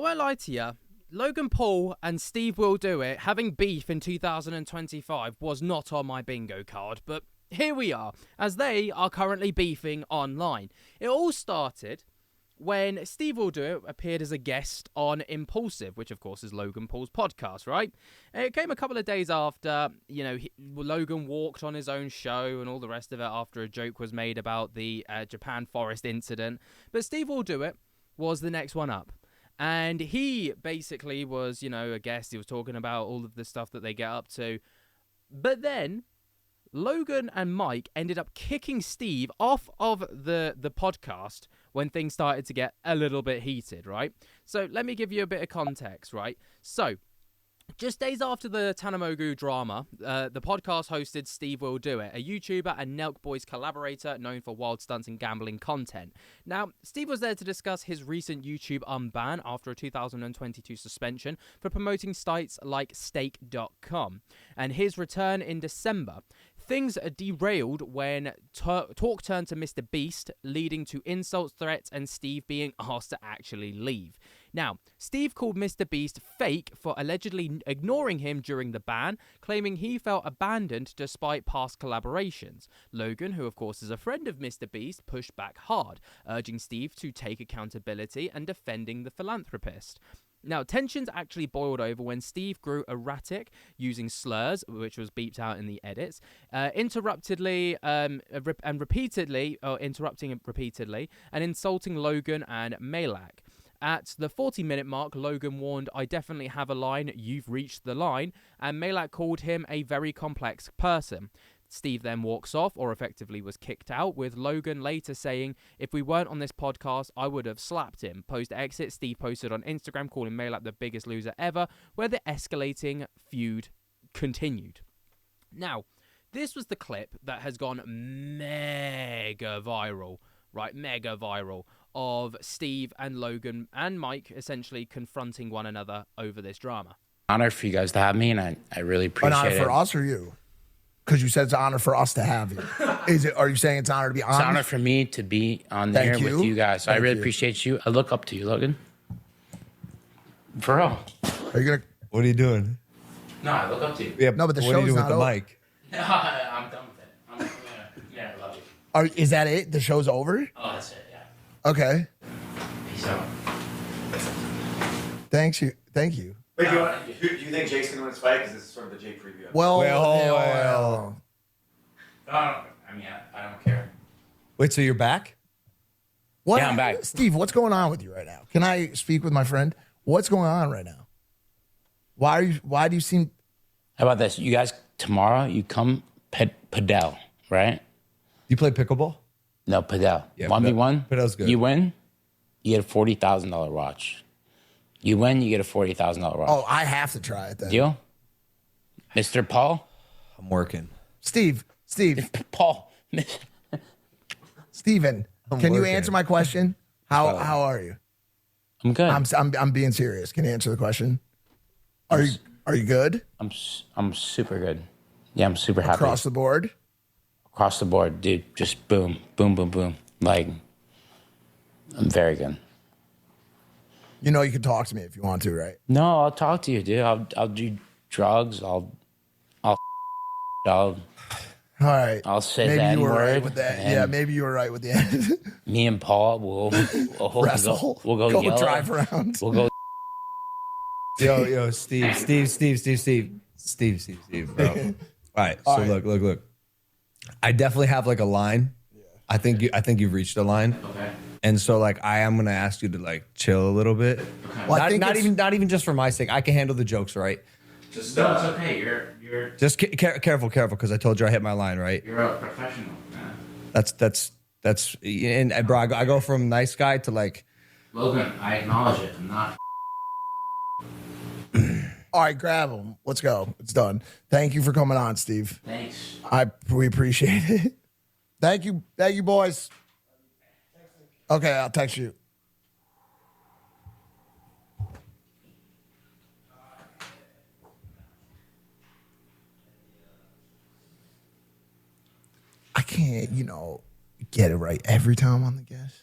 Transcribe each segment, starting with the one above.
won't lie to you. Logan Paul and SteveWillDoIt having beef in 2025 was not on my bingo card, but here we are, as they are currently beefing online. It all started when SteveWillDoIt appeared as a guest on Impulsive, which of course is Logan Paul's podcast, right? It came a couple of days after, Logan walked on his own show and all the rest of it after a joke was made about the Japan forest incident. But SteveWillDoIt was the next one up. And he basically was, a guest. He was talking about all of the stuff that they get up to. But then Logan and Mike ended up kicking Steve off of the podcast when things started to get a little bit heated, right? So let me give you a bit of context, right? So just days after the Tanamogu drama, the podcast hosted SteveWillDoIt, a YouTuber and Nelk Boys collaborator known for wild stunts and gambling content. Now, Steve was there to discuss his recent YouTube unban after a 2022 suspension for promoting sites like stake.com and his return in December. Things derailed when talk turned to Mr. Beast, leading to insults, threats, and Steve being asked to actually leave. Now, Steve called Mr. Beast fake for allegedly ignoring him during the ban, claiming he felt abandoned despite past collaborations. Logan, who of course is a friend of Mr. Beast, pushed back hard, urging Steve to take accountability and defending the philanthropist. Now, tensions actually boiled over when Steve grew erratic, using slurs, which was beeped out in the edits, interrupting repeatedly, and insulting Logan and Malak. At the 40-minute mark, Logan warned, "I definitely have a line, you've reached the line," and Malak called him a very complex person. Steve then walks off, or effectively was kicked out, with Logan later saying, "If we weren't on this podcast, I would have slapped him." Post-exit, Steve posted on Instagram calling Malak the biggest loser ever, where the escalating feud continued. Now, this was the clip that has gone mega viral, right? Mega viral, of Steve and Logan and Mike essentially confronting one another over this drama. Honor for you guys to have me, and I really appreciate it. An honor for us or you? Because you said it's an honor for us to have you. Are you saying it's an honor to be on? It's an honor for me to be on there with you guys. So I really appreciate you. I look up to you, Logan. For real. Are you gonna? What are you doing? No, I look up to you. Yeah, No, but the what are you show's doing with not the over. mic? No, I'm done with it. I love you. Is that it? The show's over? Oh, that's it, yeah. Okay. Peace out. Thank you. Wait, do you think Jake's going to win this fight? Because this is sort of the Jake preview. Well, I don't care. Wait, so you're back? what? Yeah, I'm back. Steve, what's going on with you right now? Can I speak with my friend? What's going on right now? Why do you seem? How about this? You guys, tomorrow, you come padel, right? You play pickleball? No, padel. Yeah, 1v1. padel's good. You win, you get a $40,000 watch. You win, you get a $40,000 watch. Oh, I have to try it then. Deal? Mr. Paul? I'm working. Steve, Paul. Steven, can you answer my question? How are you? I'm good. I'm being serious. Can you answer the question? Are you good? I'm super good. Yeah, I'm super happy. Across the board? Across the board, dude. Just boom, boom, boom, boom. Like, I'm very good. You know you can talk to me if you want to, right? No, I'll talk to you, dude. I'll do drugs. I'll All right. I'll say maybe the you were N-word, right with that. Yeah, maybe you were right with the end. me and Paul will Wrestle. We'll go yell. drive around. We'll go. Yo, Steve, bro. All right, so look. I definitely have like a line. Yeah. I think you've reached a line. Okay. And so like I am gonna ask you to like chill a little bit. Okay. Well, not even just for my sake. I can handle the jokes, right? Just no, it's okay. You're Just careful, because I told you I hit my line, right? you're a professional, man. That's and bro, I go from nice guy to like. Logan, I acknowledge it. I'm not. All right, grab him. Let's go. It's done. Thank you for coming on, Steve. Thanks. We appreciate it. Thank you, boys. Okay, I'll text you. I can't, get it right every time on the guest.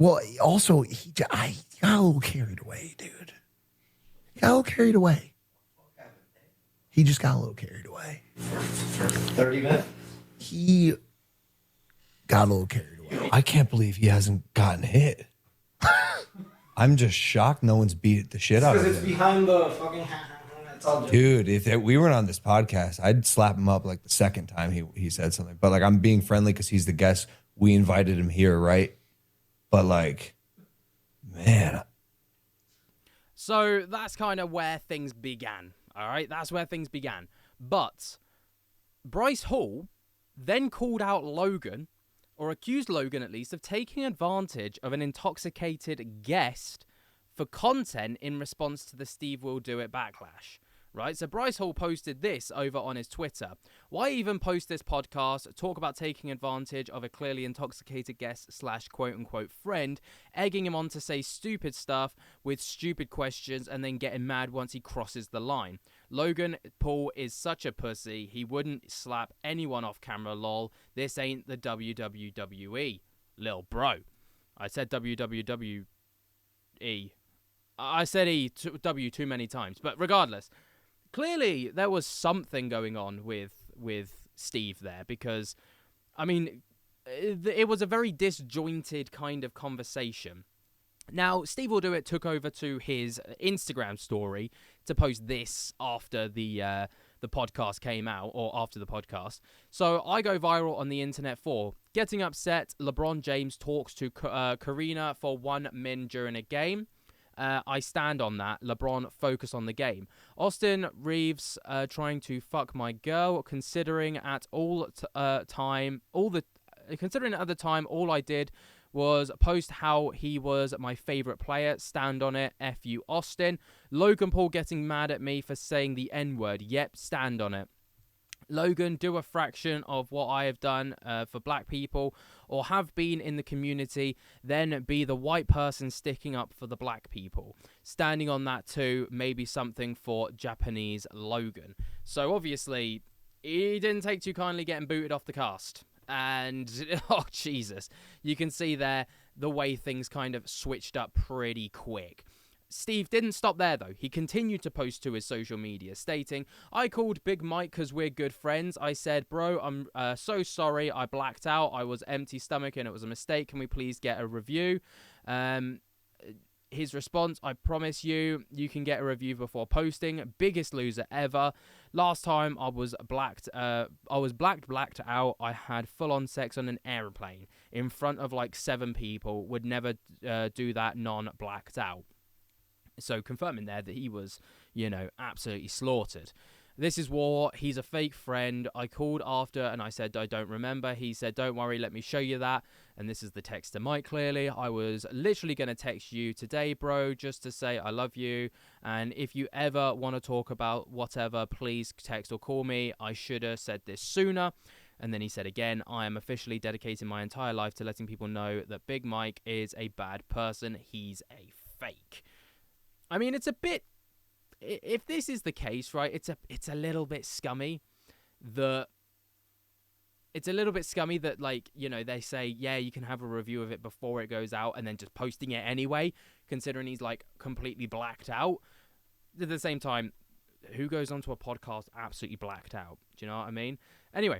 Well, also, I got a little carried away, dude. He got a little carried away. He just got a little carried away. 30 minutes. He got a little carried away. I can't believe he hasn't gotten hit. I'm just shocked no one's beat the shit out of Because him. it's behind the fucking... It's all just... Dude, if we weren't on this podcast, I'd slap him up like the second time he said something. But like I'm being friendly because he's the guest. We invited him here, right? But like, man. So that's kind of where things began. All right, that's where things began. But Bryce Hall then called out Logan, or accused Logan at least, of taking advantage of an intoxicated guest for content in response to the SteveWillDoIt backlash. Right, so Bryce Hall posted this over on his Twitter. Why even post this podcast? Talk about taking advantage of a clearly intoxicated guest / quote-unquote friend, egging him on to say stupid stuff with stupid questions and then getting mad once he crosses the line. Logan Paul is such a pussy. He wouldn't slap anyone off camera, lol. This ain't the WWE. Lil bro. I said WWE. I said W too many times, but regardless. Clearly, there was something going on with Steve there because, I mean, it was a very disjointed kind of conversation. Now, SteveWillDoIt took over to his Instagram story to post this after the podcast came out, or after the podcast. So I go viral on the internet for getting upset. LeBron James talks to Karina for 1 min during a game. I stand on that. LeBron, focus on the game. Austin Reeves trying to fuck my girl. Considering at the time, all I did was post how he was my favorite player. Stand on it. F you, Austin. Logan Paul getting mad at me for saying the N-word. Yep, stand on it. Logan, do a fraction of what I have done for black people or have been in the community, then be the white person sticking up for the black people. Standing on that too, maybe something for Japanese Logan. So obviously, he didn't take too kindly getting booted off the cast. And, oh Jesus, you can see there the way things kind of switched up pretty quick. Steve didn't stop there, though. He continued to post to his social media, stating, I called Big Mike because we're good friends. I said, bro, I'm so sorry. I blacked out. I was empty stomach and it was a mistake. Can we please get a review? His response, I promise you can get a review before posting. Biggest loser ever. Last time I was blacked out. I had full-on sex on an airplane in front of like 7 people. Would never do that non-blacked out. So confirming there that he was, absolutely slaughtered. This is war. He's a fake friend. I called after and I said, I don't remember. He said, don't worry, let me show you that. And this is the text to Mike, clearly. I was literally going to text you today, bro, just to say I love you. And if you ever want to talk about whatever, please text or call me. I should have said this sooner. And then he said again, I am officially dedicating my entire life to letting people know that Big Mike is a bad person. He's a fake. I mean, it's a bit, if this is the case, right, it's a little bit scummy that, like, they say, yeah, you can have a review of it before it goes out and then just posting it anyway, considering he's, like, completely blacked out. At the same time, who goes onto a podcast absolutely blacked out? Do you know what I mean? Anyway.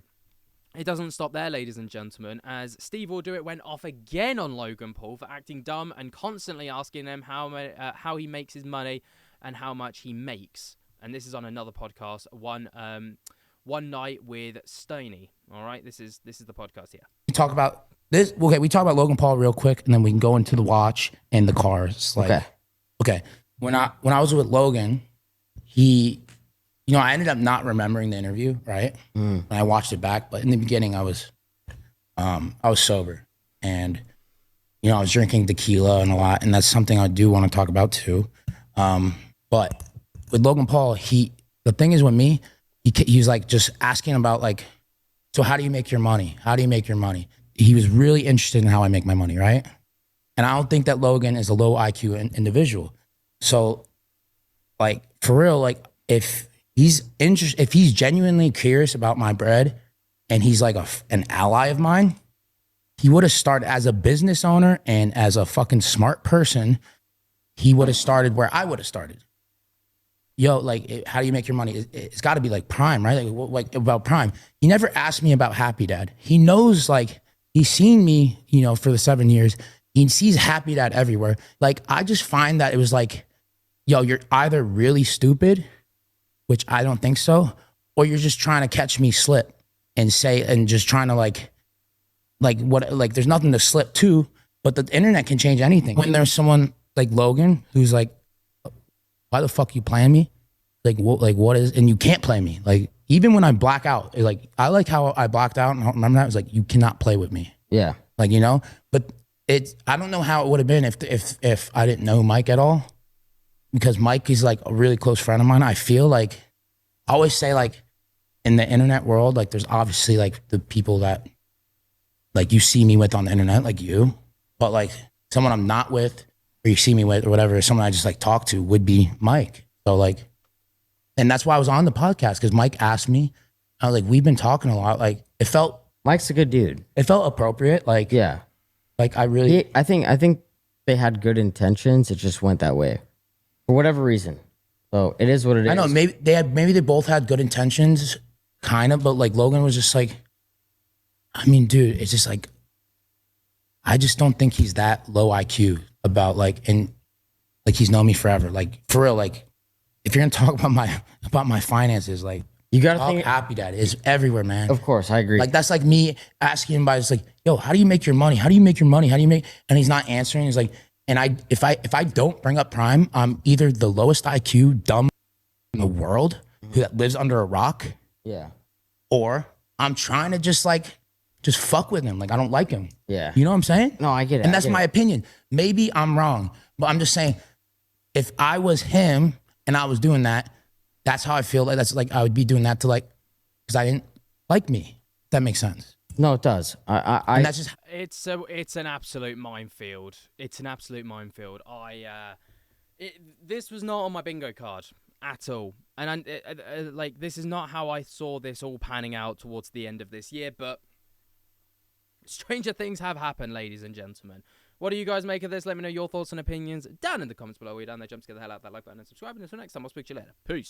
It doesn't stop there, ladies and gentlemen, as SteveWillDoIt went off again on Logan Paul for acting dumb and constantly asking him how he makes his money and how much he makes. And this is on another podcast, one night with Stoney. All right, this is the podcast here. We talk about this. Okay, we talk about Logan Paul real quick, and then we can go into the watch and the cars. Okay. When I was with Logan, I ended up not remembering the interview, right? When I watched it back, but in the beginning, I was sober, and I was drinking tequila and a lot, and that's something I do want to talk about too. But with Logan Paul, the thing is with me, he was like just asking about like, so how do you make your money? How do you make your money? He was really interested in how I make my money, right? And I don't think that Logan is a low IQ individual. So, like for real, like if he's genuinely curious about my bread and he's like an ally of mine, he would have started as a business owner and as a fucking smart person. He would have started where I would have started. Yo, like, how do you make your money? It's got to be like Prime, right? Like about Prime. He never asked me about Happy Dad. He knows, like, he's seen me, you know, for the 7 years. He sees Happy Dad everywhere. Like, I just find that it was like, yo, you're either really stupid, which I don't think so, or you're just trying to catch me slip and just trying to like there's nothing to slip to, but the internet can change anything. When there's someone like Logan who's like, why the fuck you playing me? Like what is, and you can't play me. Like, even when I black out, like, I like how I blacked out and I remember that. It was like, you cannot play with me. Yeah. Like, you know, but I don't know how it would have been if I didn't know Mike at all, because Mike is like a really close friend of mine. I feel like, I always say, like, in the internet world, like, there's obviously like the people that like you see me with on the internet, like you, but like someone I'm not with, or you see me with, or whatever, someone I just like talk to would be Mike. So like, and that's why I was on the podcast, because Mike asked me. I was like, we've been talking a lot. Like, it felt, Mike's a good dude. it felt appropriate. Like, Yeah. like I really, I think they had good intentions. It just went that way for whatever reason. So it is what it is. I know maybe they both had good intentions, kind of, but like Logan was just like, I mean, dude, it's just like, I just don't think he's that low IQ about like, and like, he's known me forever. Like, for real, like, if you're gonna talk about my finances, like, You got to think. Happy Dad is everywhere, man. Of course, I agree. Like, that's like me asking him about, it's like, yo, how do you make your money? How do you make your money? How do you make, and he's not answering. He's like, and if I don't bring up Prime, I'm either the lowest IQ dumb in the world who that lives under a rock, yeah. or I'm trying to just fuck with him. Like, I don't like him. Yeah. You know what I'm saying? No, I get it. And that's my opinion. Maybe I'm wrong, but I'm just saying, if I was him and I was doing that, that's how I feel. Like, that's like, I would be doing that to, like, because I didn't like me. If that makes sense. No, it does. And that's just, It's an absolute minefield. It's an absolute minefield. This was not on my bingo card at all, and like, this is not how I saw this all panning out towards the end of this year. But stranger things have happened, ladies and gentlemen. What do you guys make of this? Let me know your thoughts and opinions down in the comments below. We're down there. Jump to get the hell out of that like button and subscribe. And until next time, I'll speak to you later. Peace.